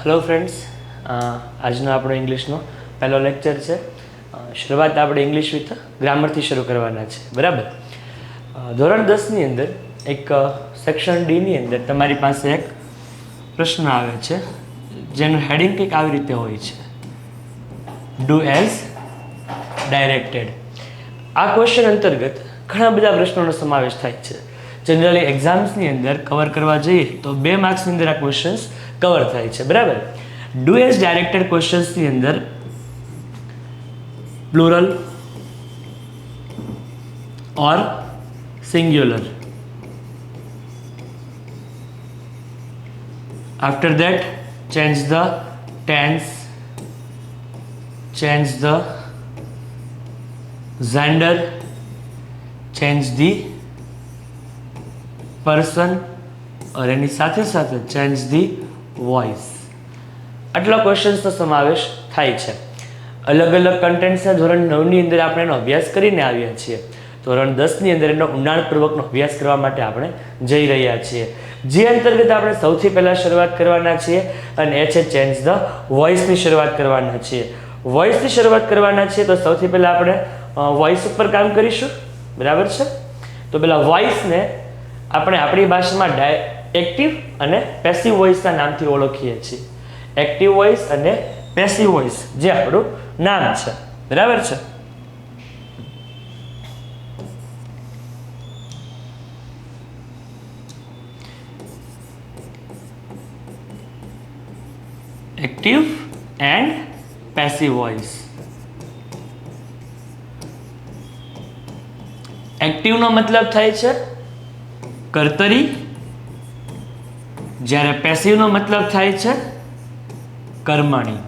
Hello friends, આજનો આપણો ઇંગ્લિશનો પહેલો લેક્ચર છે. શરૂઆત આપણે ઇંગ્લિશ વિથ ગ્રામરથી શરૂ કરવાના છે, બરાબર. ધોરણ 10ની અંદર એક સેક્શન ડીની અંદર તમારી પાસે એક પ્રશ્ન આવે છે જેનું હેડિંગ કંઈક આવી રીતે હોય છે, ડુ એઝ ડાયરેક્ટેડ. આ ક્વેશ્ચન અંતર્ગત ઘણા બધા પ્રશ્નોનો સમાવેશ થાય છે. જનરલી એક્ઝામ્સની અંદર કવર કરવા જઈએ તો 2 માર્ક્સની અંદર આ ક્વેશ્ચન્સ કવર થાય છે, બરાબર. ડુ એઝ ડાયરેક્ટેડ ક્વેશ્ચન્સની અંદર plural or singular, after that change the tense, change the gender, change the person और એની સાથે સાથે change the voice. આટલા ક્વેશ્ચન્સનો સમાવેશ થાય છે. અલગ અલગ કન્ટેન્ટ્સના ધોરણ 9ની અંદર આપણે એનો અભ્યાસ કરીને આવ્યા છીએ. ધોરણ 10ની અંદર એનો ઊંડાણપૂર્વકનો અભ્યાસ કરવા માટે આપણે જઈ રહ્યા છીએ, જે અંતર્ગત આપણે સૌથી પહેલાં શરૂઆત કરવાના છીએ અને એ છે ચેન્જ ધ વોઇસની શરૂઆત કરવાના છીએ. વોઇસની શરૂઆત કરવાના છીએ તો સૌથી પહેલાં આપણે વોઇસ ઉપર કામ કરીશું, બરાબર છે. તો પહેલાં વોઇસને આપણે આપણી ભાષામાં એક્ટિવ અને પેસિવ વોઇસના નામથી ઓળખીએ છીએ. એક્ટિવ વોઇસ અને પેસિવ વોઇસ જે આપણું નામ છે, બરાબર છે. Active and passive voice. એક્ટિવનો મતલબ થાય છે કર્તરી, જ્યારે પેસિવનો મતલબ થાય છે કર્મણી.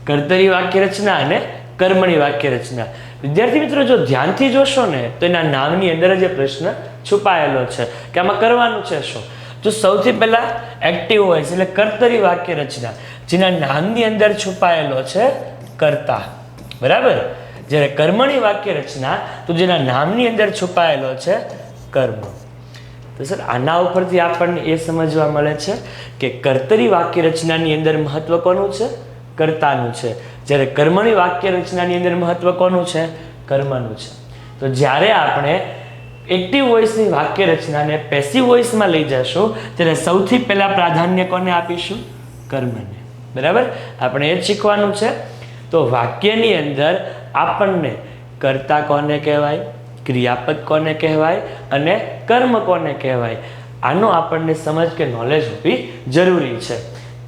કર્તરી વાક્ય રચના અને કર્મણી વાક્ય રચના. વિદ્યાર્થી મિત્રો, જો ધ્યાનથી જોશો ને તો એના નામની અંદર જ એ પ્રશ્ન છુપાયેલો છે કે આમાં કરવાનું છે શું. તો સૌથી પહેલા એક્ટિવ વોઇસ એટલે કર્તરી વાક્ય રચના, જેના નામની અંદર છુપાયેલો છે કર્તા, બરાબર. જ્યારે કર્મણી વાક્ય રચના તો જેના નામની અંદર છુપાયેલો છે કર્મ. તો સર આના ઉપરથી આપણને એ સમજવા મળે છે કે કર્તરી વાક્ય રચનાની અંદર મહત્વ કોનું છે? કર્તાનું છે. જ્યારે કર્મણી વાક્ય રચનાની અંદર મહત્વ કોનું છે? કર્મનું છે. તો જ્યારે આપણે એક્ટિવ વોઇસની વાક્ય રચનાને પેસિવ વોઇસમાં લઈ જશું ત્યારે સૌથી પહેલાં પ્રાધાન્ય કોને આપીશું? કર્મને, બરાબર. આપણે એ જ શીખવાનું છે. તો વાક્યની અંદર આપણને કર્તા કોને કહેવાય, ક્રિયાપદ કોને કહેવાય અને કર્મ કોને કહેવાય, આનો આપણને સમજ કે નોલેજ હોવી જરૂરી છે.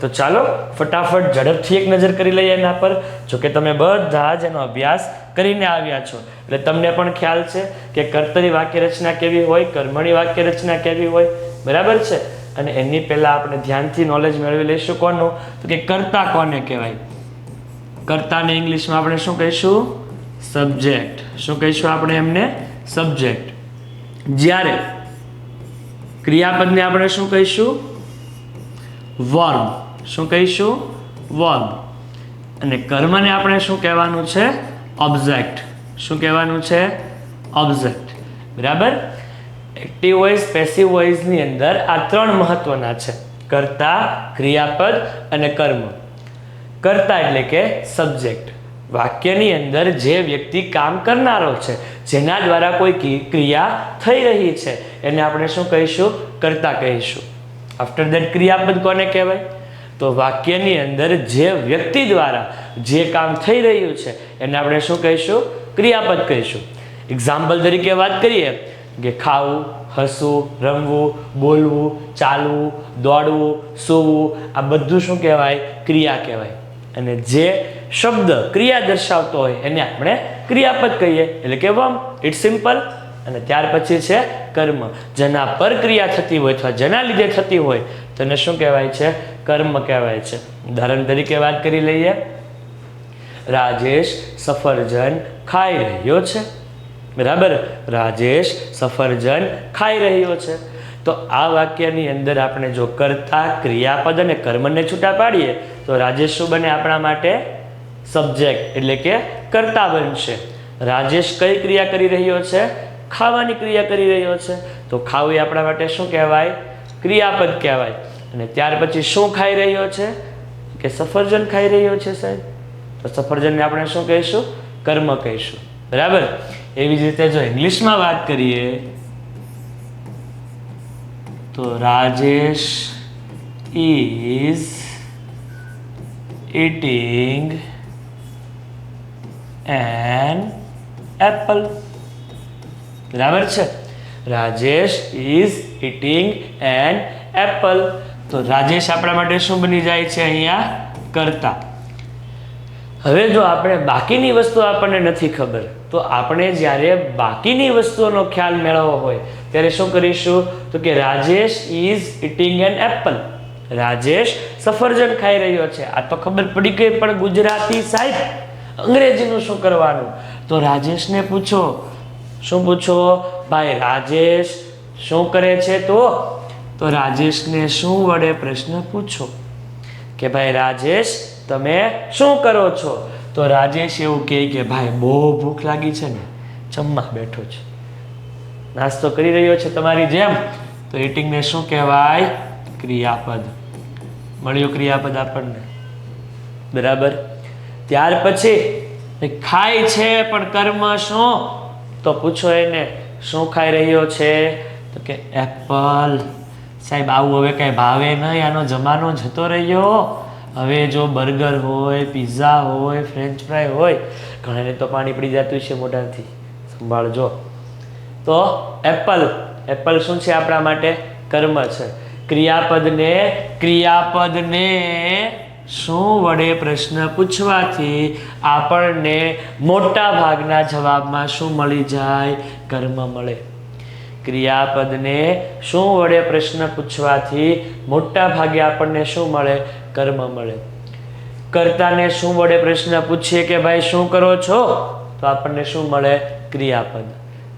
તો ચાલો ફટાફટ ઝડપથી એક નજર કરી લઈએ એના પર. જોકે તમે બધા જ એનો અભ્યાસ કરીને આવ્યા છો એટલે તમને પણ ખ્યાલ છે કે કર્તરી વાક્ય રચના કેવી હોય, કર્મણી વાક્ય રચના કેવી હોય, બરાબર છે. અને એની પહેલાં આપણે ધ્યાનથી નોલેજ મેળવી લઈશું કોનું? તો કે કર્તા કોને કહેવાય. કર્તાને ઇંગ્લિશમાં આપણે શું કહીશું? સબ્જેક્ટ. શું કહીશું આપણે એમને? સબ્જેક્ટ. જ્યારે ક્રિયાપદને આપણે શું કહીશું? વર્બ. શું કહીશું? વર્બ. અને કર્મને આપણે શું કહેવાનું છે? ઓબ્જેક્ટ. શું કહેવાનું છે? ઓબ્જેક્ટ, બરાબર. એક્ટિવ વોઇસ, પેસિવ વોઇસની અંદર આ 3 મહત્વના છે: કર્તા, ક્રિયાપદ અને કર્મ. કર્તા એટલે કે સબ્જેક્ટ. વાક્યની અંદર જે વ્યક્તિ કામ કરનારો છે, જેના દ્વારા કોઈ ક્રિયા થઈ રહી છે, એને આપણે શું કહીશું? કર્તા કહીશું. આફ્ટર ધેટ ક્રિયાપદ કોને કહેવાય? તો વાક્યની અંદર જે વ્યક્તિ દ્વારા જે કામ થઈ રહ્યું છે એને આપણે શું કહીશું? ક્રિયાપદ કહીશું. એક્ઝામ્પલ તરીકે વાત કરીએ કે ખાવું, હસવું, રમવું, બોલવું, ચાલવું, દોડવું, સૂવું, આ બધું શું કહેવાય? ક્રિયા કહેવાય. અને જે શબ્દ ક્રિયા દર્શાવતો હોય એને આપણે ક્રિયાપદ કહીએ, એટલે કે વર્બ. It's simple. અને ત્યાર પછી છે કર્મ. જેના પર ક્રિયા થતી હોય અથવા જેના લીધે થતી હોય તેને શું કહેવાય છે? કર્મ કહેવાય છે. ઉદાહરણ તરીકે વાત કરી લઈએ. રાજેશ સફરજન ખાઈ રહ્યો છે, બરાબર. રાજેશ સફરજન ખાઈ રહ્યો છે. તો આ વાક્યની અંદર આપણે જો કર્તા, ક્રિયાપદ અને કર્મને છૂટા પાડીએ તો રાજેશ શું બને આપણા માટે? સબ્જેક્ટ એટલે કે કર્તા બનશે. રાજેશ કઈ ક્રિયા કરી રહ્યો છે? ખાવાની ક્રિયા કરી રહ્યો છે. તો ખાવું એ આપણા માટે શું કહેવાય? ક્રિયાપદ કહેવાય. અને ત્યાર પછી શું ખાઈ રહ્યો છે? કે સફરજન ખાઈ રહ્યો છે સાહેબ, તો સફરજનને આપણે શું કહીશું? કર્મ કહીશું. બરાબર. એવી જ રીતે જો ઇંગ્લિશમાં વાત કરીએ તો Rajesh is eating an apple. બરાબર છે. Rajesh is eating an apple. તો રાજેશ આપણા માટે શું બની જાય છે અહીંયા? કર્તા. હવે જો આપણે બાકીની વસ્તુ આપણને નથી ખબર, તો આપણે જ્યારે બાકીની વસ્તુઓનો ખ્યાલ મેળવવો હોય ત્યારે શું કરીશું? તો કે Rajesh is eating an apple. Rajesh સફરજન ખાઈ રહ્યો છે. આ તો ખબર પડી ગઈ, પણ ગુજરાતી સાહેબ અંગ્રેજીનું શું કરવાનું? તો રાજેશને પૂછો. શું પૂછો? ભાઈ રાજેશ શું કરે છે? તો રાજેશને શું વડે પ્રશ્ન પૂછો કે ભાઈ રાજેશ તમે શું કરો છો? તો રાજેશ એવું કહે કે ભાઈ બહુ ભૂખ લાગી છે ને, જમવા બેઠો છે, નાસ્તો કરી રહ્યો છે તમારી જેમ. તો eating ને શું કહેવાય? ક્રિયાપદ. મળ્યું ક્રિયાપદ આપણને. બરાબર. ત્યાર પછી ખાય છે પણ કર્મ શું? તો પૂછો એને શું ખાઈ રહ્યો છે? તો કે એપલ. સાહેબ આવું હવે કઈ ભાવે નહીં, આનો જમાનો જતો રહ્યો. હવે જો બર્ગર હોય, પિઝા હોય, ફ્રેન્ચ ફ્રાય હોય, ઘણાને તો પાણી પડી જતું છે મોઢાથી, સંભાળજો. તો એપલ. એપલ શું છે આપણા માટે? કર્મ છે. ક્રિયાપદને શું વડે પ્રશ્ન પૂછવાથી આપણને મોટા ભાગના જવાબમાં શું મળી જાય? કર્મ મળે. ક્રિયાપદને શું વડે પ્રશ્ન પૂછવાથી મોટા ભાગે આપણને શું મળે? કર્મ મળે. કર્તાને શું વડે પ્રશ્ન પૂછીએ કે ભાઈ શું કરો છો? તો આપણને શું મળે? ક્રિયાપદ.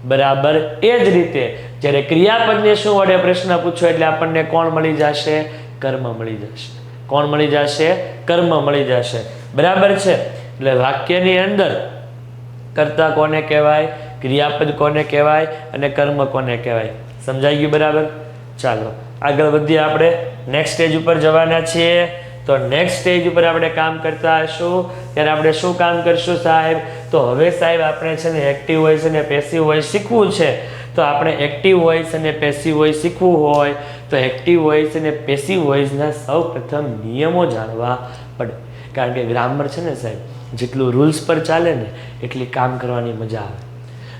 બરાબર. એ જ રીતે જ્યારે ક્રિયાપદને શું વડે પ્રશ્ન પૂછો એટલે આપણને કોણ મળી જશે? કર્મ મળી જશે. કોણ મળી જશે? કર્મ મળી જશે. બરાબર છે. એટલે વાક્યની અંદર કર્તા કોને કહેવાય, ક્રિયાપદ કોને કહેવાય અને કર્મ કોને કહેવાય? સમજાઈ ગયું? બરાબર. ચાલો આગળ વધીએ. આપણે નેક્સ્ટ સ્ટેજ ઉપર જવાના છીએ. તો નેક્સ્ટ સ્ટેજ ઉપર આપણે કામ કરતા હશું ત્યારે આપણે શું કામ કરશું સાહેબ? તો હવે સાહેબ આપણે છે ને એક્ટિવ વોઇસ અને પેસિવ વોઇસ શીખવું છે. તો આપણે એક્ટિવ વોઇસ અને પેસિવ વોઇસ શીખવું હોય તો એક્ટિવ વોઇસ અને પેસિવ વોઇસના સૌ પ્રથમ નિયમો જાણવા પડે. કારણ કે ગ્રામર છે ને સાહેબ જેટલું રૂલ્સ પર ચાલે ને એટલી કામ કરવાની મજા આવે.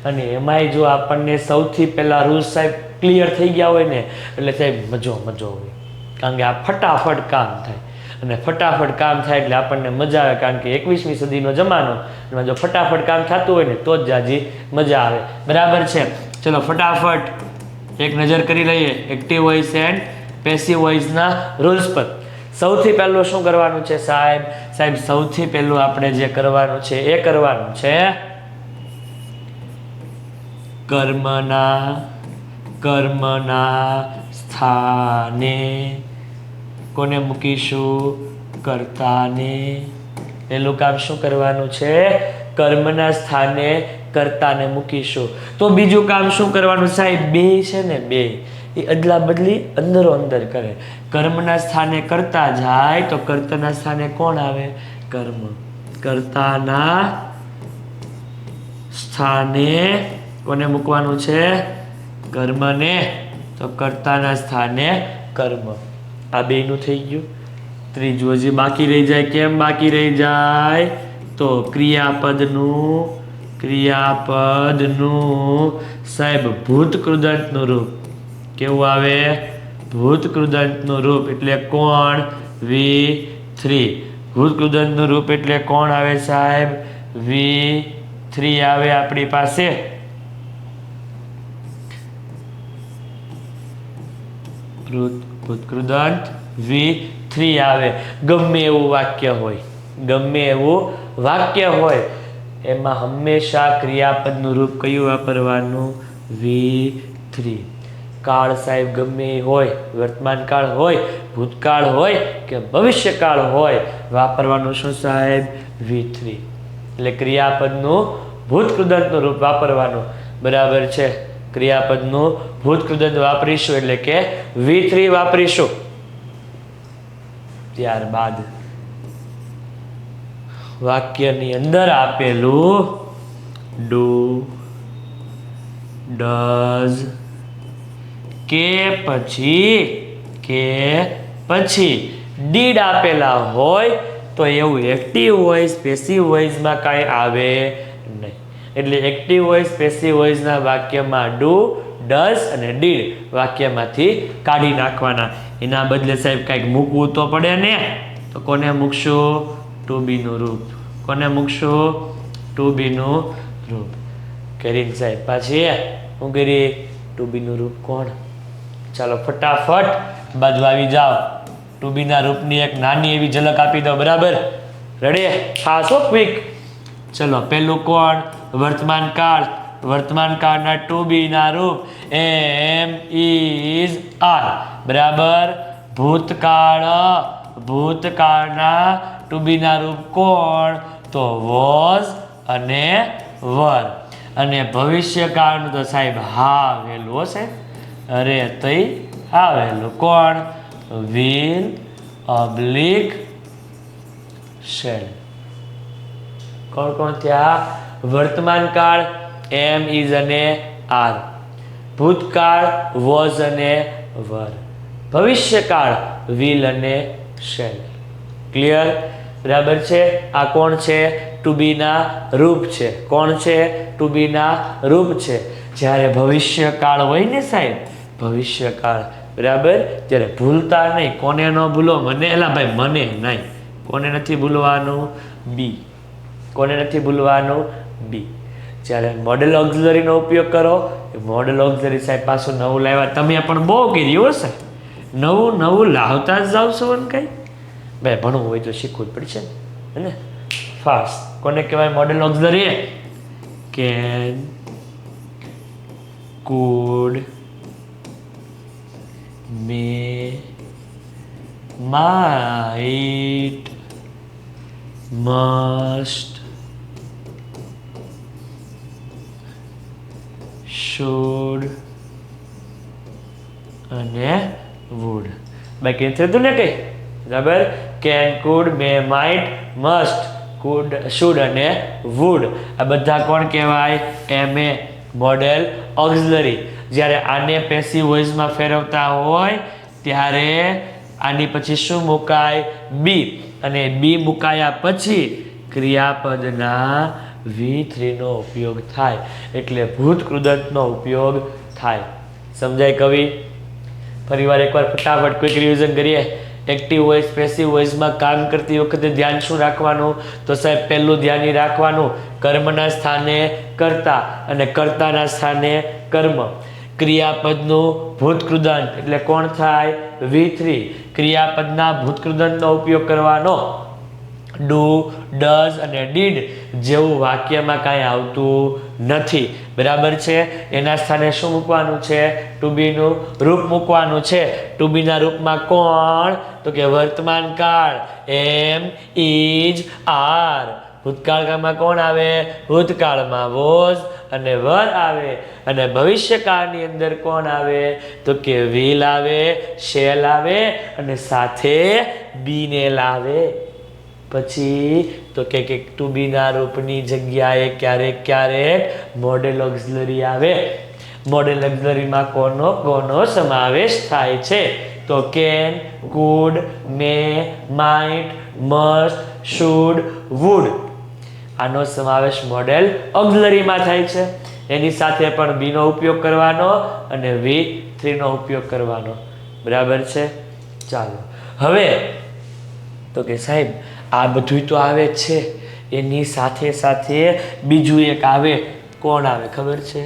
અને એમાંય જો આપણને સૌથી પહેલાં રૂલ્સ સાહેબ ક્લિયર થઈ ગયા હોય ને એટલે સાહેબ મજો હોય. કારણ કે આ ફટાફટ કામ થાય અને ફટાફટ કામ થાય એટલે આપણને મજા આવે. કારણ કે 21મી સદીનો જમાનો, એમાં જો ફટાફટ કામ થતું હોય ને તો જ જાજી મજા આવે. બરાબર છે. ચલો ફટાફટ એક નજર કરી લઈએ એક્ટિવ વોઇસ એન્ડ પેસિવ વોઇસના રૂલ્સ પર. સૌથી પહેલું શું કરવાનું છે સાહેબ? સાહેબ સૌથી પહેલું આપણે જે કરવાનું છે એ કરવાનું છે કર્મના સ્થાને કોને મૂકીશું? કર્તાને. પહેલું કામ શું કરવાનું છે? કર્મના સ્થાને કર્તાને મૂકીશું. તો બીજું કામ શું કરવાનું સાહેબ? બે છે ને બે એ અદલા બદલી અંદરો અંદર કરે. કર્મના સ્થાને કર્તા જાય તો કર્તાના સ્થાને કોણ આવે? કર્મ. કર્તાના સ્થાને કોને મૂકવાનું છે? કર્મને. તો કર્તાના સ્થાને કર્મ. આ બેનું થઈ ગયું. ત્રીજું હજી બાકી રહી જાય. કેમ બાકી રહી જાય? તો ક્રિયાપદનું સાહેબ ભૂતકૃદંતનું રૂપ કેવું આવે? ભૂતકૃદંતનું રૂપ એટલે કોણ? V3. ભૂતકૃદંતનું રૂપ એટલે કોણ આવે સાહેબ? V3 આવે આપણી પાસે. ભૂતકૃદંત V3 આવે. ગમે એવું વાક્ય હોય એમાં હંમેશા ક્રિયાપદનું રૂપ કયું વાપરવાનું? V3. કાળ સાહેબ ગમે હોય, વર્તમાન કાળ હોય, ભૂતકાળ હોય કે ભવિષ્યકાળ હોય, વાપરવાનું શું સાહેબ? V3. એટલે ક્રિયાપદનું ભૂતકૃદંતનું રૂપ વાપરવાનું. બરાબર છે. ક્રિયાપદનું ભૂતકૃદંત વાપરીશું એટલે કે V3 વાપરીશું. ત્યારબાદ વાક્યની અંદર આપેલું ડુ, ડઝ કે પછી ડીડ આપેલા હોય તો એવું એક્ટિવ વોઇસ પેસિવ વોઇસમાં કાંઈ આવે નહીં. એટલે એક્ટિવ વોઇસ પેસિવ વોઇસના વાક્યમાં ડુ, ડઝ અને ડીડ વાક્યમાંથી કાઢી નાખવાના. એના બદલે સાહેબ કંઈક મૂકવું તો પડે ને. તો કોને મૂકશું? ટુ બીનું રૂપ. કોને મૂકશું? ટુ બીનું રૂપ. કરીને સાહેબ પાછી હું કરી ટુ બીનું રૂપ કોણ? ચાલો ફટાફટ બાજુ આવી જાઓ. ટુ બીના રૂપની એક નાની એવી ઝલક આપી દો. બરાબર? રેડી? હા, સો ક્વિક. ચલો પહેલું કોણ? વર્તમાન કાળ. વર્તમાન કાળના ટુ બીના રૂપ એમ, ઇઝ, આર. બરાબર? ભૂતકાળ. ભૂતકાળના ટુ બીના રૂપ કોણ? તો વોઝ અને વર. અને ભવિષ્યકાળનું તો સાહેબ હાવેલું હશે. અરે તઈ આવેલું કોણ? વિલ, ઓબ્લિક, શેલ. કોણ કોણ ત્યાં? વર્તમાન કાળ એમ, ઇઝ અને આર. ભૂતકાળ વોઝ અને વર. ભવિષ્યકાળ વિલ અને શેલ. ક્લિયર? બરાબર છે? આ કોણ છે? ટુ બીના રૂપ છે. કોણ છે? ટુ બીના રૂપ છે. જ્યારે ભવિષ્યકાળ હોય ને સાહેબ, ભવિષ્યકાળ, બરાબર, ત્યારે ભૂલતા નહીં. કોને ન ભૂલો? મને. એલા ભાઈ મને નહીં. કોને નથી ભૂલવાનું? બી. કોને નથી ભૂલવાનું? બી. જ્યારે મોડેલ ઓક્ઝિલરીનો ઉપયોગ કરો, મોડેલ ઓક્ઝિલરી સાહેબ પાછું નવું લાવ્યા. તમે પણ બહુ કર્યું હશે. નવું નવું લાવતા જ જાવ છો ને કંઈ. ભાઈ ભણવું હોય તો શીખવું જ પડશે ને. ફાસ્ટ. કોને કહેવાય model auxiliary? Can, could, may, might, must, should અને વુડ. બાકી થતું ને કઈ. બરાબર? Can, could, may, might, must, food, should અને વુડ. આ બધા કોણ કહેવાય? એમ એ મોડેલ ઓક્ઝિલરી. જ્યારે આને પેસિવ વોઇસમાં ફેરવતા હોય ત્યારે આની પછી શું મુકાય? બી. અને બી મુકાયા પછી ક્રિયાપદના V3નો ઉપયોગ થાય. એટલે ભૂત કૃદંતનો ઉપયોગ થાય. સમજાય કવિ? ફરીવાર એકવાર ફટાફટ ક્વિક રિવિઝન કરીએ. એક્ટિવ વોઇસ પેસિવ વોઇસમાં કામ કરતી વખતે ધ્યાન શું રાખવાનું? તો સાહેબ પહેલું ધ્યાન રાખવાનું કર્મના સ્થાને કર્તા અને કર્તાના સ્થાને કર્મ. ક્રિયાપદનું ભૂતકૃદંત એટલે કોણ થાય? V3. ક્રિયાપદના ભૂતકૃદંતનો ઉપયોગ કરવાનો ડુ, ડઝ અને ડીડ જેવું વાક્યમાં કાંઈ આવતું નથી. બરાબર છે? એના સ્થાને શું મૂકવાનું છે? ટુ બીનું રૂપ મૂકવાનું છે. ટુ બીના રૂપમાં કોણ? તો કે વર્તમાન કાળ એમ, ઇઝ, આર. ભૂતકાળમાં કોણ આવે? ભૂતકાળમાં વોઝ અને વર આવે. અને ભવિષ્યકાળની અંદર કોણ આવે? તો કે વિલ આવે, શેલ આવે અને સાથે બીને લાવે. પછી તો કે ટુ બીના રૂપની જગ્યાએ ક્યારેક ક્યારેક મોડેલ ઓક્ઝિલરી આવે. મોડેલ ઓક્ઝિલરીમાં કોનો સમાવેશ થાય છે? તો can, could, may, might, must, should, would. આનો સમાવેશ મોડેલ ઓક્ઝિલરીમાં થાય છે. એની સાથે પણ બીનો ઉપયોગ કરવાનો અને V3નો ઉપયોગ કરવાનો. બરાબર છે? ચાલો હવે તો કે સાહેબ આ બધું તો આવે છે, એની સાથે સાથે બીજું એક આવે. કોણ આવે ખબર છે?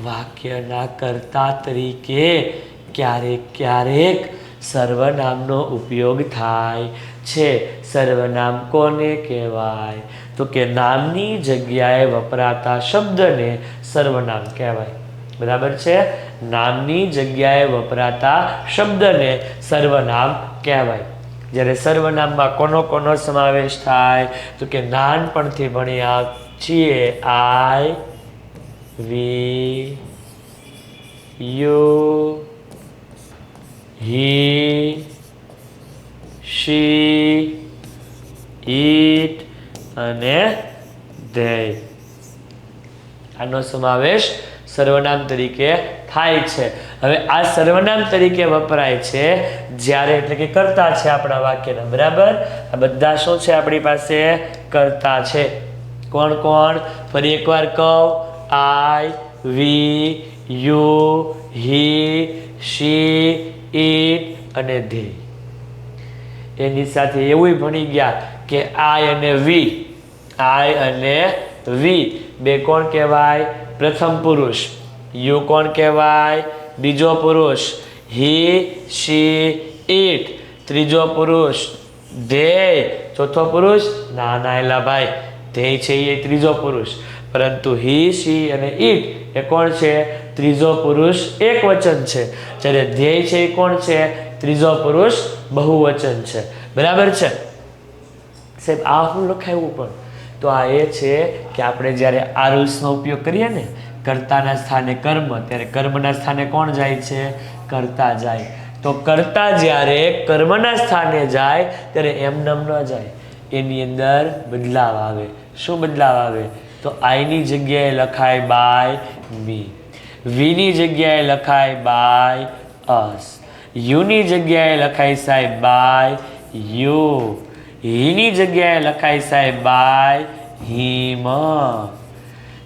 વાક્યના કર્તા તરીકે ક્યારેક ક્યારેક સર્વનામનો ઉપયોગ થાય છે. સર્વનામ કોને કહેવાય? તો કે નામની જગ્યાએ વપરાતા શબ્દને સર્વનામ કહેવાય. બરાબર છે? નામની જગ્યાએ વપરાતા શબ્દને સર્વનામ કહેવાય. જ્યારે સર્વનામમાં કોનો સમાવેશ થાય? તો કે નાનપણથી ભણ્યા છીએ આઈ, વી, યુ, હી, શી, ઈટ અને ધેય. આનો સમાવેશ સર્વનામ તરીકે થાય છે. હવે આ સર્વનામ તરીકે વપરાય છે જ્યારે એટલે કે કર્તા છે આપણા વાક્યના. બરાબર, આ બધા શું છે આપણી પાસે? કર્તા છે. કોણ કોણ? ફરી એકવાર કહું. આઈ, વી, યુ, હી, શી, ઈટ અને ધે. એની સાથે એવું ભણી ગયા કે આઈ અને વી, આઈ અને વી બે કોણ કહેવાય? પ્રથમ પુરુષ. યુ કોણ કહેવાય? બીજો પુરુષ. હી, શી, ઈટ ત્રીજો પુરુષ. ધેય ચોથો પુરુષ? ના ના એલા ભાઈ, ધેય છે એ ત્રીજો પુરુષ, પરંતુ હી, શી અને ઈટ એ કોણ છે? ત્રીજો પુરુષ એક વચન છે. જ્યારે ધ્યેય છે એ કોણ છે? ત્રીજો પુરુષ બહુવચન છે. બરાબર છે સાહેબ? આ શું લખાયું? પણ તો આ એ છે કે આપણે જ્યારે આ રૂલ્સનો ઉપયોગ કરીએ ને, કર્તાના સ્થાને કર્મ, ત્યારે કર્મના સ્થાને કોણ જાય છે? કર્તા જાય. તો કર્તા જ્યારે કર્મના સ્થાને જાય ત્યારે એમનેમ ન જાય, એની અંદર બદલાવ આવે. શું બદલાવ આવે? તો આઈની જગ્યાએ લખાય બાય મી, વીની જગ્યાએ લખાય બાય અસ, યુની જગ્યાએ લખાય સાહેબ બાય યુ, હીની જગ્યાએ લખાય સાહેબ બાય હિમ,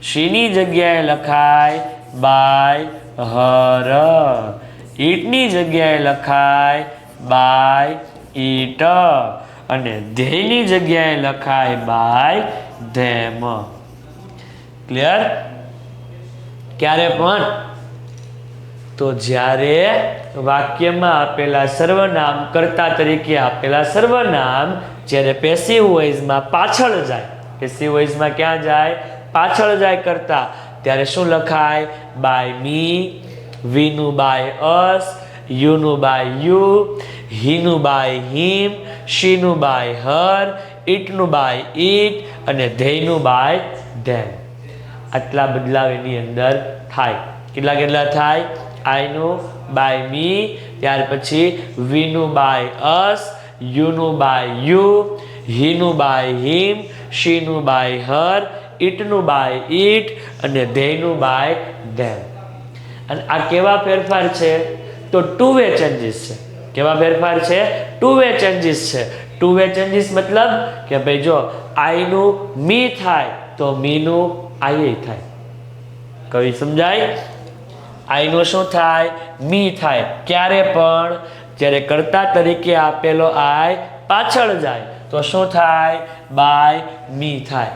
શીની જગ્યાએ લખાય બાય હર, ઈટની જગ્યાએ લખાય બાય ઈટ અને ધેયની જગ્યાએ લખાય બાય ધેમ. ક્લિયર? ક્યારે પણ? તો જ્યારે વાક્યમાં આપેલા સર્વનામ, કર્તા તરીકે આપેલા સર્વનામ જ્યારે પેસિવ વોઇસમાં પાછળ જાય, પેસિવ વોઇસમાં ક્યાં જાય? પાછળ જાય કરતા, ત્યારે શું લખાય? બાય મી, વીનું બાય અસ, યુનું બાય યુ, હીનું બાય હિમ, શીનું બાય હર, ઈટનું બાય ઈટ અને ધેયનું બાય ધેમ. આટલા બદલાવ એની અંદર થાય. કેટલા કેટલા થાય? આઈનું બાય મી, ત્યાર પછી વીનું બાય અસ, યુનું બાય યુ, હીનું બાય હિમ, શીનું બાય હર, ઈટનું બાય ઈટ અને ધેયનું બાય ધેમ. અને આ કેવા ફેરફાર છે? તો ટુ વે ચેન્જીસ છે. કેવા ફેરફાર છે? ટુ વે ચેન્જીસ છે. ટુ વે ચેન્જીસ મતલબ કે ભાઈ જો આઈનું મી થાય તો મીનું આઈ થાય. કવિ સમજાય? આઈનું શું થાય? મી થાય. ક્યારે પણ? જ્યારે કર્તા તરીકે આપેલો આઈ પાછળ જાય તો શું થાય? બાય મી થાય.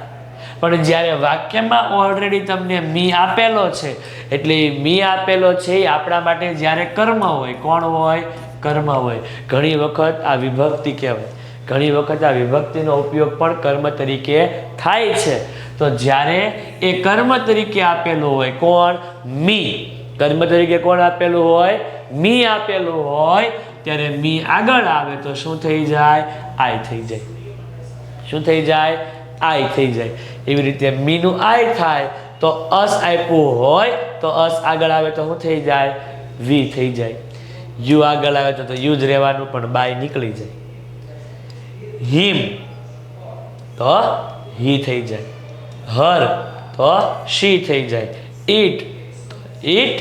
પણ જ્યારે વાક્યમાં ઓલરેડી તમને મી આપેલો છે, એટલે મી આપેલો છે એ આપણા માટે જ્યારે કર્મ હોય. કોણ હોય? કર્મ હોય. ઘણી વખત આ વિભક્તિ કહેવાય. ઘણી વખત આ વિભક્તિનો ઉપયોગ પણ કર્મ તરીકે થાય છે. તો જ્યારે એ કર્મ તરીકે આપેલું હોય, કોણ? મી. કર્મ તરીકે કોણ આપેલું હોય? મી આપેલું હોય, ત્યારે મી આગળ આવે તો શું થઈ જાય? આઈ થઈ જાય. શું થઈ જાય? આઈ થઈ જાય. એવી રીતે મીનું આઈ થાય તો અસ આપ્યું હોય તો અસ આગળ આવે તો શું થઈ જાય? વી થઈ જાય. યુ આગળ આવે તો યુ જ રહેવાનું, પણ બાય નીકળી જાય. હિમ તો હી થઈ જાય. હર તો શી થઈ જાય. ઈટ તો ઈટ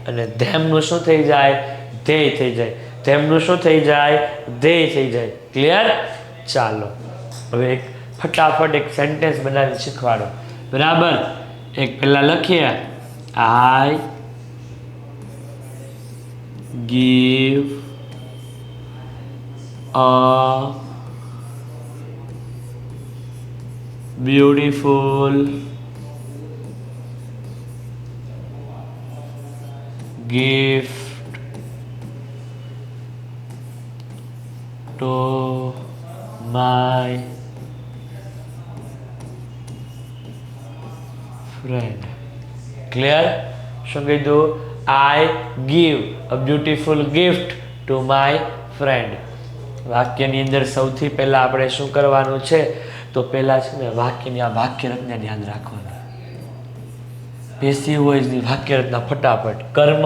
અને ધેમનું શું થઈ જાય? ધેય થઈ જાય. ધેમનું શું થઈ જાય? ધેય થઈ જાય. ક્લિયર? ચાલો હવે એક ફટાફટ એક સેન્ટેન્સ બનાવી શીખવાડો. બરાબર? એક પહેલા લખીએ. આઈ give a beautiful gift to my friend. Clear? શું કીધું? I give a beautiful gift to my friend. વાક્યની અંદર સૌથી પહેલા આપણે શું કરવાનું છે? તો પહેલા છે ને વાક્યની આ વાક્ય રચના ધ્યાન રાખવાનું. પેસિવ વોઇસની વાક્ય રચના ફટાફટ. કર્મ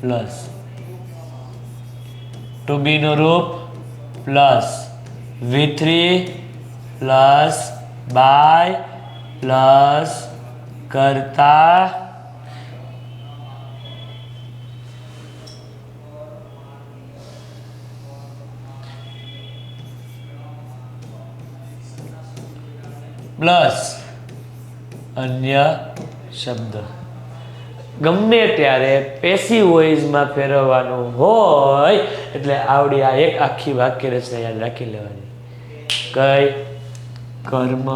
પ્લસ ટુ બી નું રૂપ plus V3 plus by plus કરતા પ્લસ અન્ય શબ્દ. ગમે ત્યારે પેસિવ વોઇસમાં ફેરવવાનું હોય એટલે આવડી આ એક આખી વાક્ય રચના યાદ રાખી લેવાની. કઈ? કર્મ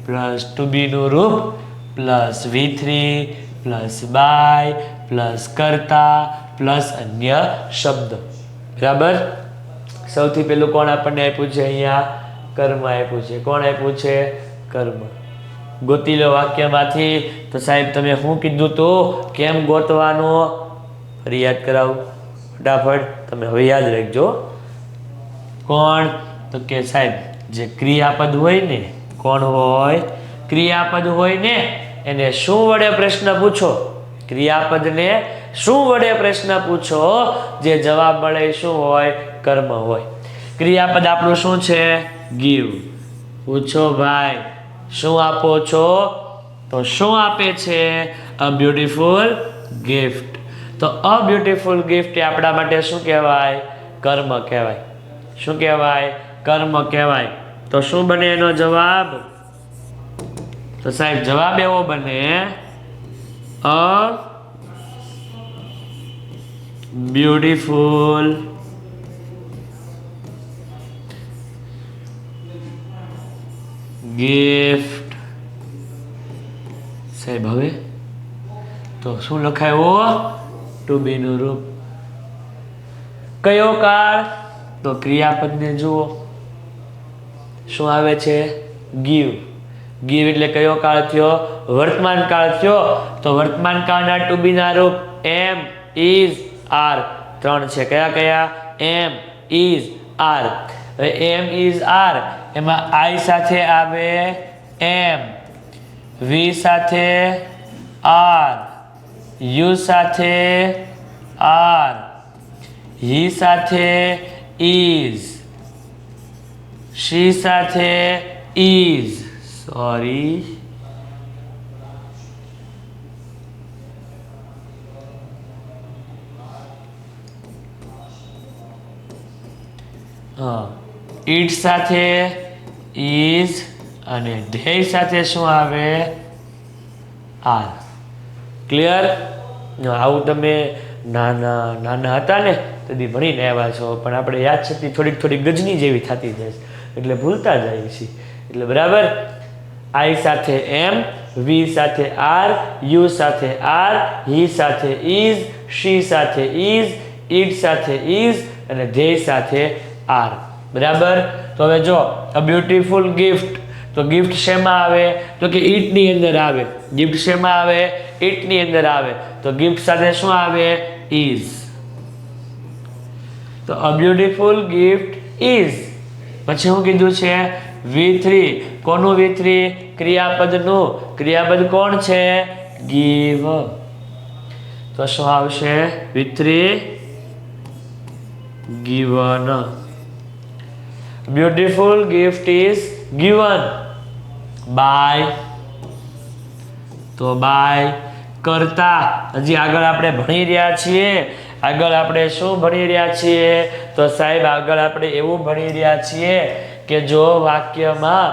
પ્લસ ટુ બી નું રૂપ plus V3 plus by plus કરતા પ્લસ અન્ય શબ્દ. બરાબર. સૌથી પહેલું કોણ આપણને આપ્યું છે? અહીંયા કર્મ આપ્યું છે. કોણ આપ્યું છે? કર્મ. ગોતી લો વાક્યમાંથી. તો સાહેબ તમે શું કીધું તું? કેમ ગોતવાનું? ફરી યાદ કરાવું ફટાફટ. તમે હવે યાદ રાખજો. કોણ? તો કે સાહેબ જે ક્રિયાપદ હોય ને, કોણ હોય? ક્રિયાપદ હોય ને એને શું વડે પ્રશ્ન પૂછો? ક્રિયાપદને શું વડે પ્રશ્ન પૂછો? જે જવાબ મળે શું હોય? કર્મ હોય. ક્રિયાપદ આપણું શું છે? ગીવ. પૂછો ભાઈ શું આપો છો? તો શું આપે છે? અ બ્યુટીફુલ ગિફ્ટ. તો અ બ્યુટીફુલ ગિફ્ટ એ આપણા માટે શું કહેવાય? કર્મ કહેવાય. શું કહેવાય? કર્મ કહેવાય. તો શું બને એનો જવાબ? તો સાહેબ જવાબ એવો બને અ બ્યુટીફુલ ગિફ્ટ. સાહેબ હવે તો શું લખાયું? ટુ બી નું રૂપ. કયો કાળ? તો ક્રિયાપદને જુઓ શું આવે છે? ગીવ. ગીવ એટલે કયો કાળ થયો? વર્તમાન કાળ થયો. તો વર્તમાન કાળના ટુ બી ના રૂપ એમ, ઇઝ, આર ત્રણ છે. કયા કયા? એમ, ઇઝ, આર. હવે એમ, ઇઝ, આર એમાં આઈ સાથે આવે એમ, વી સાથે આર, યુ સાથે આર, હી સાથે ઇઝ, શી સાથે ઇઝ. સોરી ઈટ સાથે ઇઝ અને ધ્યેય સાથે શું આવે? આર. ક્લિયર? આવું તમે નાના હતા ને તેથી ભણીને આવ્યા છો, પણ આપણે યાદશક્તિ થોડીક ગજની જેવી થતી જાય છે એટલે ભૂલતા જાય છે. એટલે બરાબર. આઈ સાથે એમ, વી સાથે આર, યુ સાથે આર, હી સાથે ઇઝ, શી સાથે ઇઝ, ઇટ સાથે ઇઝ અને ધ્યેય સાથે આર. બરાબર. તો હવે જો અ બ્યુટીફુલ ગિફ્ટ. તો ગિફ્ટ શેમાં આવે? તો કે ઈટ ની અંદર આવે. ગિફ્ટ શેમાં આવે? ઈટ ની અંદર આવે. તો ગિફ્ટ સાથે શું આવે? ઇઝ. તો અ બ્યુટીફુલ ગિફ્ટ ઇઝ. પછી શું કીધું છે? V3. કોનું V3? ક્રિયાપદનું. ક્રિયાપદ કોણ છે? ગીવ. તો શું આવશે? V3 given. Beautiful gift is given by. તો બાય કરતા. હજી આગળ આપણે ભણી રહ્યા છીએ. આગળ આપણે શું ભણી રહ્યા છીએ? તો સાહેબ આગળ આપણે એવું ભણી રહ્યા છીએ કે જો વાક્યમાં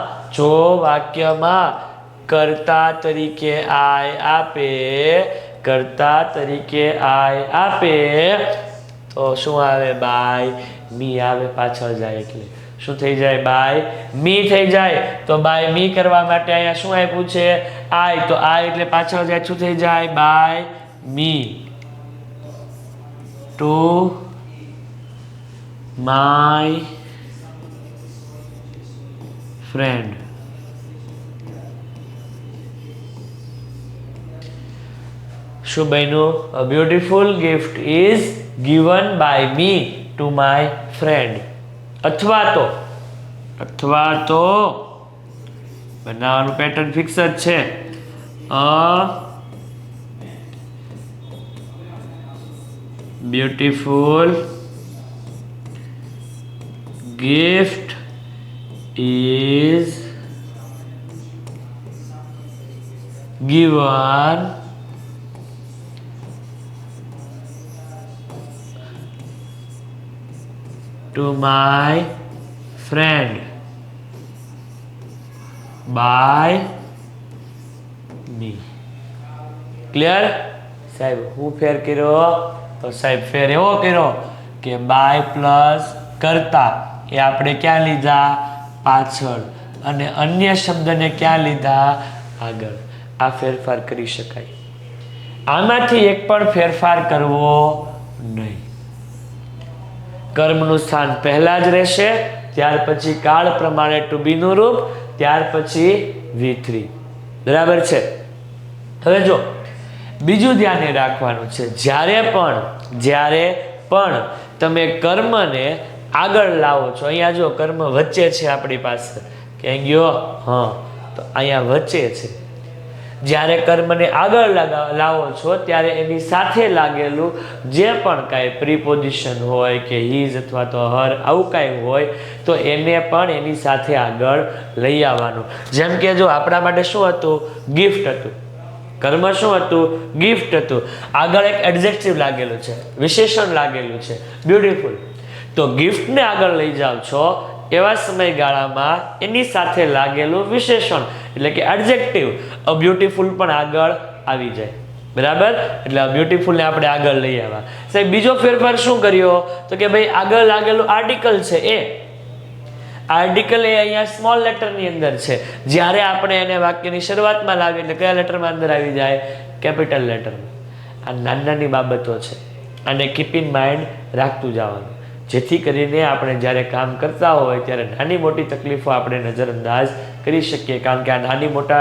કર્તા તરીકે આય આપે, કર્તા તરીકે આય આપે તો શું આવે? બાય મી આવે. પાછળ જાય એટલે શું થઈ જાય? બાય મી થઈ જાય. તો બાય મી કરવા માટે અહીંયા શું આપ્યું છે? આય. તો આય એટલે પાછળ જાય શું થઈ જાય? By me to my friend. શું બન્યું? A beautiful gift is given by me to my friend. અથવા તો બનાવવાનું પેટર્ન ફિક્સ જ છે. A beautiful gift is given to my friend by me. Clear? સાહેબ હું ફેર કર્યો તો સાહેબ ફેર એવો કર્યો કે બાય પ્લસ કરતા એ આપણે ક્યાં લીધા? પાછળ. અને અન્ય શબ્દને ક્યાં લીધા? આગળ. આ ફેરફાર કરી શકાય. આમાંથી એક પણ ફેરફાર કરવો નહીં. કર્મનું સ્થાન પહેલા જ રહેશે, ત્યાર પછી કાળ પ્રમાણે ટુ બી નું રૂપ, ત્યાર પછી V3. બરાબર છે? હવે જો બીજું ધ્યાને રાખવાનું છે, જ્યારે પણ તમે કર્મને આગળ લાવો છો, અહીંયા જો કર્મ વચ્ચે છે આપણી પાસે, ક્યાં ગયો? હા, તો અહીંયા વચ્ચે છે. જ્યારે કર્મને આગળ લાવો છો ત્યારે એની સાથે લાગેલું જે પણ કાંઈ પ્રીપોઝિશન હોય કે હીઝ અથવા તો હર આવું કાંઈ હોય તો એને પણ એની સાથે આગળ લઈ આવવાનું. જેમ કે જો આપણા માટે શું હતું? ગિફ્ટ હતું. કર્મ શું હતું? ગિફ્ટ હતું. આગળ એક એડજેક્ટિવ લાગેલું છે, વિશેષણ લાગેલું છે, બ્યુટીફુલ. તો ગિફ્ટને આગળ લઈ જાઓ છો એવા સમયગાળામાં એની સાથે લાગેલું વિશેષણ એટલે કે એડજેક્ટિવ અ બ્યુટીફુલ પણ આગળ આવી જાય. બરાબર? એટલે આ બ્યુટીફુલને આપણે આગળ લઈ આવ્યા. સાહેબ બીજો ફેરફાર શું કર્યો? તો કે ભાઈ આગળ લાગેલું આર્ટિકલ છે એ આર્ટિકલ એ અહીંયા સ્મોલ લેટરની અંદર છે. જ્યારે આપણે એને વાક્યની શરૂઆતમાં લાવીએ એટલે કયા લેટરમાં અંદર આવી જાય? કેપિટલ લેટરમાં. આ નાની બાબતો છે, આને કીપ ઇન માઇન્ડ રાખતું જવાનું, જેથી કરીને આપણે જ્યારે કામ કરતા હોય ત્યારે નાની મોટી તકલીફો આપણે નજરઅંદાજ કરી શકીએ. કારણ કે આ નાની મોટા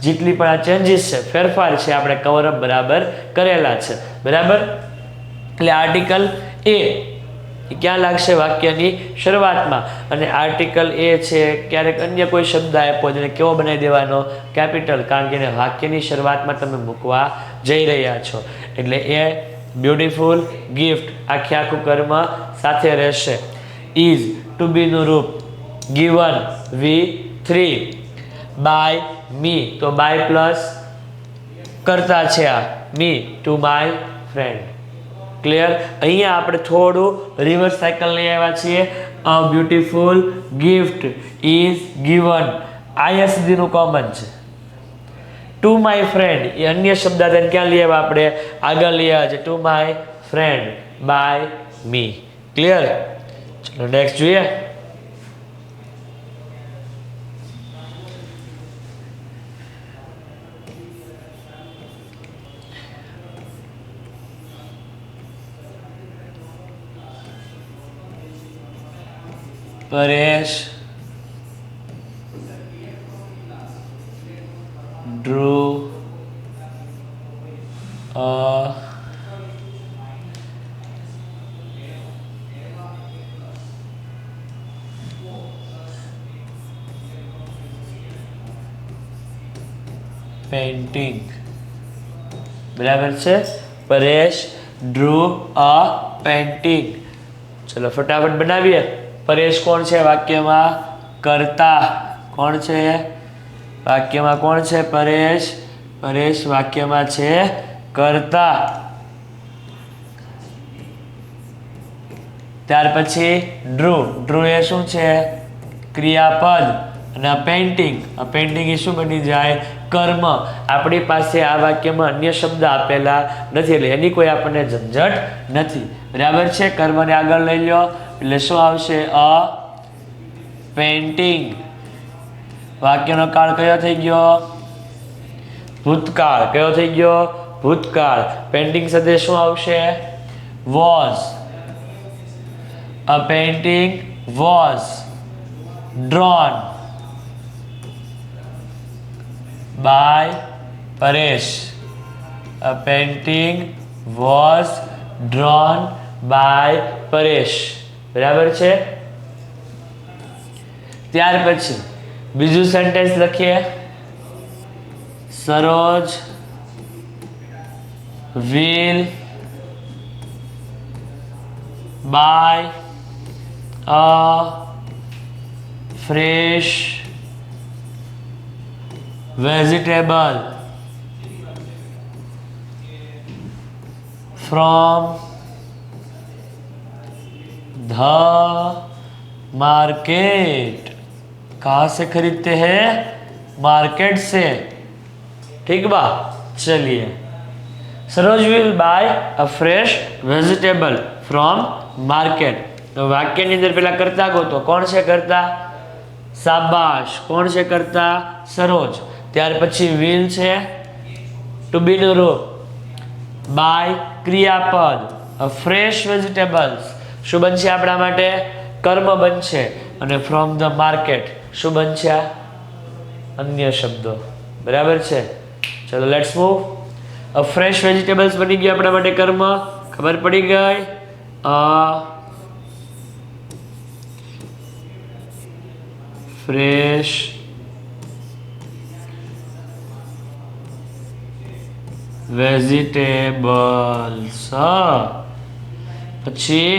જેટલી પણ આ ચેન્જીસ છે, ફેરફાર છે, આપણે કવરઅપ બરાબર કરેલા છે. બરાબર? એટલે આર્ટિકલ એ ક્યાં લાગશે? વાક્યની શરૂઆતમાં. અને આર્ટિકલ એ છે ક્યારેક અન્ય કોઈ શબ્દ આપ્યો જેને કેવો બનાવી દેવાનો? કેપિટલ. કારણ કે એને વાક્યની શરૂઆતમાં તમે મૂકવા જઈ રહ્યા છો. એટલે એ બ્યુટીફુલ, ગિફ્ટ આખું કર્મ સાથે રહેશે. ઇઝ ટુ બી નું રૂપ ગિવન V3 બાય મી, તો બાય પ્લસ કરતા છે આ મી ટુ માય ફ્રેન્ડ. ક્લિયર? અહીંયા આપણે થોડું રિવર્સ સાયકલ લઈ આવ્યા છીએ. અ બ્યુટીફુલ ગિફ્ટ ઇઝ ગિવન અહીંયા સુધીનું કોમન છે. ટુ માય ફ્રેન્ડ એ અન્ય શબ્દ ક્યાં લઈ આવ્યા? આપણે આગળ લઈ આવ્યા છે to my friend by me. Clear? ચલો નેક્સ્ટ જોઈએ. Paresh drew a painting. બરાબર છે? Paresh drew a painting. ચલો ફટાફટ બનાવીએ. પરેશ કોણ છે વાક્યમાં? કર્તા. કોણ છે વાક્યમાં? કોણ છે પરેશ? પરેશ વાક્યમાં છે કર્તા. ત્યાર પછી ડ્રુ એ શું છે? ક્રિયાપદ. અને આ પેઇન્ટિંગ એ શું બની જાય? કર્મ. આપણી પાસે આ વાક્યમાં અન્ય શબ્દ આપેલા નથી એટલે એની કોઈ આપણને ઝંઝટ નથી. બરાબર છે? કર્મને આગળ લઈ લો એટલે શું આવશે? અ પેઇન્ટિંગ. વાક્યનો કાળ કયો થઈ ગયો? ભૂતકાળ. કયો થઈ ગયો? ભૂતકાળ. પેઇન્ટિંગ સાથે શું આવશે? Was. A painting was drawn by Paresh. A painting was drawn by Paresh. બરાબર છે? ત્યાર પછી બીજું સેન્ટેન્સ લખીએ. સરોજ will buy a fresh vegetable from the market. कहाँ से खरीदते हैं? मार्केट से। ठीक बा, चलिए। Saroj will buy a fresh vegetable from market. तो वाक्य ની અંદર પેલા કરતા ગોતો, કોણ છે કરતા? શાબાશ, કોણ છે કરતા? સરોજ। ત્યાર પછી will છે ટુ બી નું રૂપ, બાય ક્રિયાપદ, અ ફ્રેશ વેજીટેબલ્સ શું બનશે આપણા માટે? કર્મ બનશે। અને ફ્રોમ ધ માર્કેટ શું બનશે? અન્ય શબ્દો। બરાબર છે? ચલો let's move. A fresh vegetables બની ગયું આપણા માટે કર્મ, ખબર પડી ગઈ? Fresh vegetables. પછી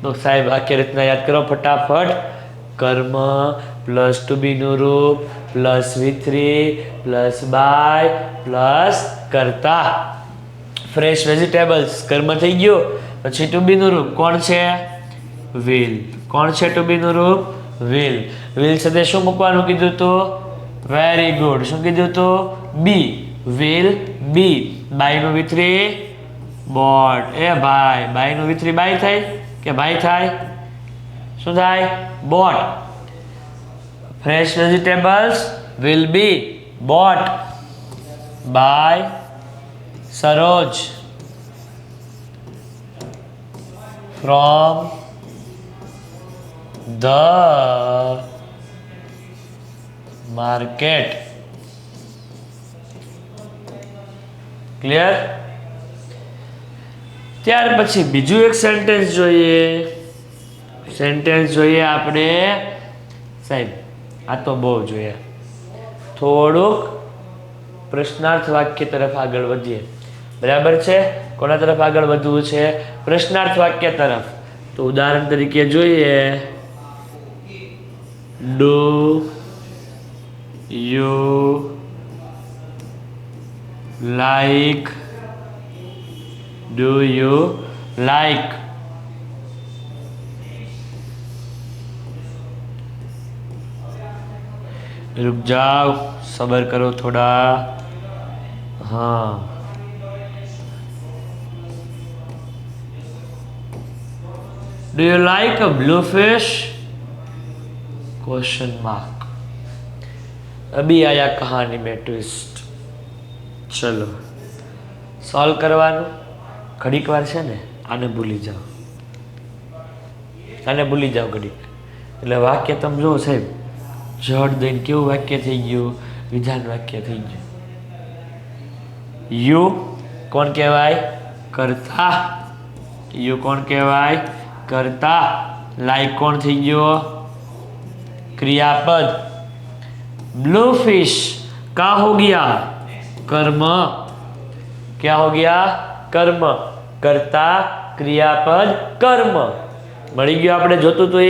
તો સાહેબ વાક્ય રચના યાદ કરો ફટાફટ। કર્મ પ્લસ ટુ બી નું રૂપ plus V3 plus by plus કરતા। ફ્રેશ વેજીટેબલ્સ કર્મ થઈ ગયું। પછી ટુ બી નું રૂપ કોણ છે? વિલ। કોણ છે ટુ બી નું રૂપ? વિલ। વિલ સાથે શું મૂકવાનું કીધું તું? Very good. શું કીધું તું? બી। Will be. બાય નું V3 બોટ। એ ભાઈ બાય નું V3 બાય થાય કે ભાઈ થાય? શું થાય? Bought. Fresh vegetables will be bought by Saroj from the market. Clear? ત્યાર પછી બીજું એક સેન્ટેન્સ જોઈએ। સેન્ટેન્સ જોઈએ આપણે સાહેબ, આ તો બહુ જોઈએ। થોડુંક પ્રશ્નાર્થ વાક્ય તરફ આગળ વધીએ। બરાબર છે? કોના તરફ આગળ વધવું છે? પ્રશ્નાર્થ વાક્ય તરફ। તો ઉદાહરણ તરીકે જોઈએ, do you like? Do you like? रुक जाओ, सब्र करो थोड़ा। हाँ, do you like a blue fish? Question mark. अभी आया कहानी में ट्विस्ट। चलो सॉल्व करवानु। घड़ीक वार छे ने आने भूली जाओ, आने भूली जाओ घड़ीक। એટલે વાક્ય તમે જો સાહેબ જડ દઈને કેવું વાક્ય થઈ ગયું? વિધાન વાક્ય થઈ ગયું। યુ કોણ કહેવાય? કર્તા। યુ કોણ કહેવાય? કર્તા। લાઈક કોણ થઈ ગયો? क्रियापद। ब्लू फिश का हो गया? कर्म। क्या हो गया? कर्म। कर्ता क्रियापद कर्म। मળી ગયું આપણે જોતું તો એ?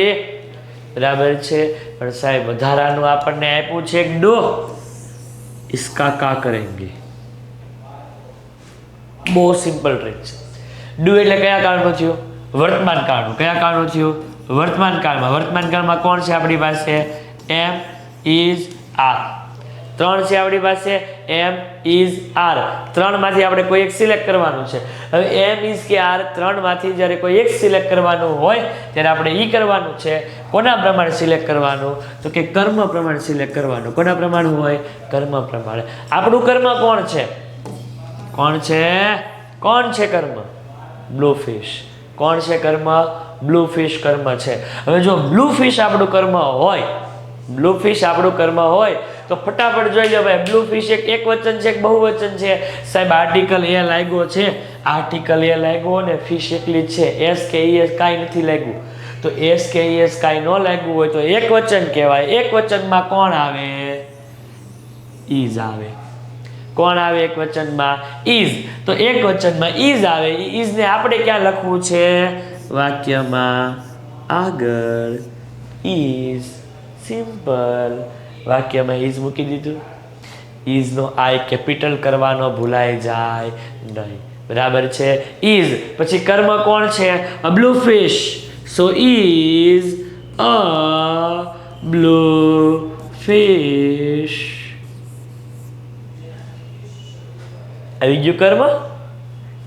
बराबर છે। પણ સાહેબ વધારાનું આપણને આપ્યું છે ડો। इसका का करेंगे? બહુ સિમ્પલ ટ્રીક છે। ડુ એટલે કયા કાળનું થયું? વર્તમાન કાળનું। કયા કાળનું થયું? વર્તમાન કાળમાં। વર્તમાન કાળમાં કોણ છે આપણી પાસે? એમ ઇઝ આર। ત્રણ છે આપણી પાસે એમ ઇઝ આર। ત્રણમાંથી આપણે કોઈ એક સિલેક્ટ કરવાનું છે। હવે એમ ઇઝ કે આર ત્રણમાંથી જ્યારે કોઈ એક સિલેક્ટ કરવાનું હોય ત્યારે આપણે ઈ કરવાનું છે। કોના પ્રમાણે સિલેક્ટ કરવાનું? તો કે કર્મ પ્રમાણે સિલેક્ટ કરવાનું। કોના પ્રમાણે હોય? કર્મ પ્રમાણે। આપણું કર્મ કોણ છે? કોણ છે? કોણ છે કર્મ? Blue fish. કોણ છે કર્મ? બ્લુ ફિશ કર્મ છે। હવે જો બ્લુ ફિશ આપણું કર્મ હોય, બ્લુ ફિશ આપણું કર્મ હોય તો ફટાફટ જોઈ લો ભાઈ, બ્લુ ફિશ એક વચન છે કે બહુવચન છે? સાહેબ આર્ટિકલ એ લાગ્યો છે, આર્ટિકલ એ લાગ્યો ને ફિશ એકલી જ છે, એસ કે ઈએસ કાંઈ નથી લાગ્યું। તો એસ કે ઈએસ કાંઈ ન લાગ્યું હોય તો એક વચન કહેવાય। એક વચનમાં કોણ આવે? ઈઝ આવે। કોણ આવે એક વચનમાં? ઈઝ। તો એક વચનમાં ઈઝ આવે। ઈઝને આપણે ક્યાં લખવું છે? વાક્યમાં આગળ। Is simple. વાક્યમાં ઇઝ મૂકી દીધું. ઇઝનો આઈ કેપિટલ કરવાનો ભૂલાઈ જાય નહીં. બરાબર છે. ઇઝ પછી કર્મ કોણ છે? A blue fish. So is a blue fish. આવી ગયું કર્મ.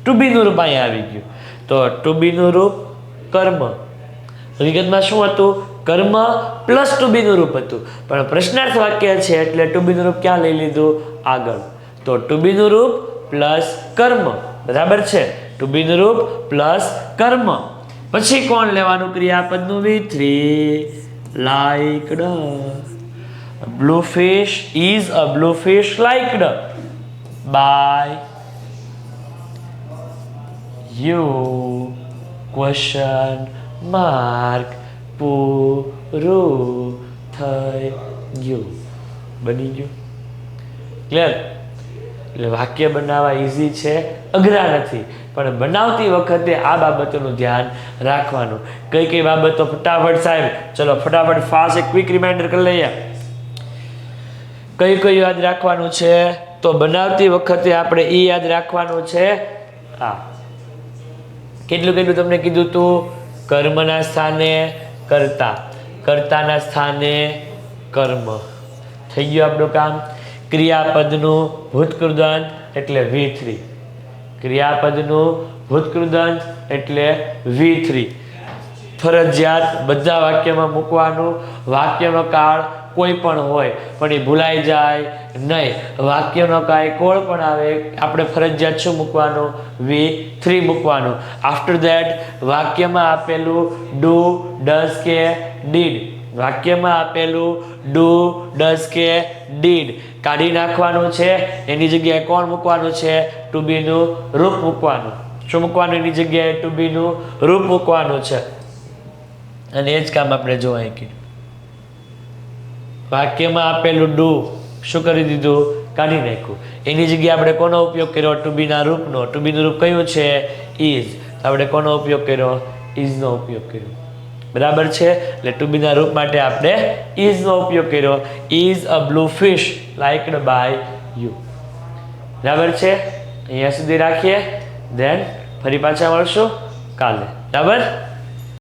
ટુ બીનું રૂપ અહીંયા આવી ગયું. તો ટુ બીનું રૂપ કર્મ. હકીકતમાં શું હતું? કર્મ પ્લસ ટુ બીનું રૂપ હતું, પણ પ્રશ્નાર્થ વાક્ય છે એટલે ટુ બીનું રૂપ ક્યાં લઈ લીધું? આગળ. તો ટુ બીનું રૂપ પ્લસ કર્મ. બરાબર છે. ટુ બીનું રૂપ પ્લસ કર્મ. પછી કોણ લેવાનું? ક્રિયાપદનું V3. Liked. Blue fish is a blue fish liked by you question mark પૂરું થઈ ગયું. બની ગયું. ક્લિયર? એટલે વાક્ય બનાવવા ઇઝી છે, અઘરા નથી, પણ બનાવતી વખતે આ બાબતોનું ધ્યાન રાખવાનું. કઈ કઈ બાબતો ફટાફટ સાહેબ, ચલો ફટાફટ ફાસ્ટ એક ક્વિક રિમાઇન્ડર કરી લઈએ. કઈ કઈ યાદ રાખવાનું છે? તો બનાવતી વખતે આપણે એ યાદ રાખવાનું છે. હા, કેટલું તમને કીધું તું? કર્મના સ્થાને કર્તા, કર્તાના સ્થાને કર્મ. થઈ ગયું આપણું કામ. ક્રિયાપદનું ભૂતકૃદંત એટલે V3. ક્રિયાપદનું ભૂતકૃદંત એટલે V3. ફરજિયાત બધા વાક્યમાં મૂકવાનું. વાક્યનો કાળ કોઈ પણ હોય પણ એ ભૂલાઈ જાય નહીં. વાક્યનો કાળ કોળ પણ આવે, આપણે ફરજિયાત શું મૂકવાનું? V3 મૂકવાનું. આફ્ટર ધેટ વાક્યમાં આપેલું ડુ, ડઝ કે ડીડ, વાક્યમાં આપેલું ડુ, ડઝ કે ડીડ કાઢી નાખવાનું છે. એની જગ્યાએ કોણ મૂકવાનું છે? ટુ બીનું રૂપ મૂકવાનું. શું મૂકવાનું? એની જગ્યાએ ટુ બીનું રૂપ મૂકવાનું છે. અને એ જ કામ આપણે જોવાય કે વાક્યમાં આપેલું ડુ શું કરી દીધું? કાઢી નાખ્યું. એની જગ્યાએ આપણે કોનો ઉપયોગ કર્યો? ટુ બીના રૂપનો. ટુ બીનું રૂપ કયું છે? ઇઝ. આપણે કોનો ઉપયોગ કર્યો? ઇઝનો ઉપયોગ કર્યો. બરાબર છે. એટલે ટુ બીના રૂપ માટે આપણે ઇઝનો ઉપયોગ કર્યો. Is a blue fish liked by you. બરાબર છે. અહીંયા સુધી રાખીએ, ધેન ફરી પાછા મળશું કાલે. બરાબર.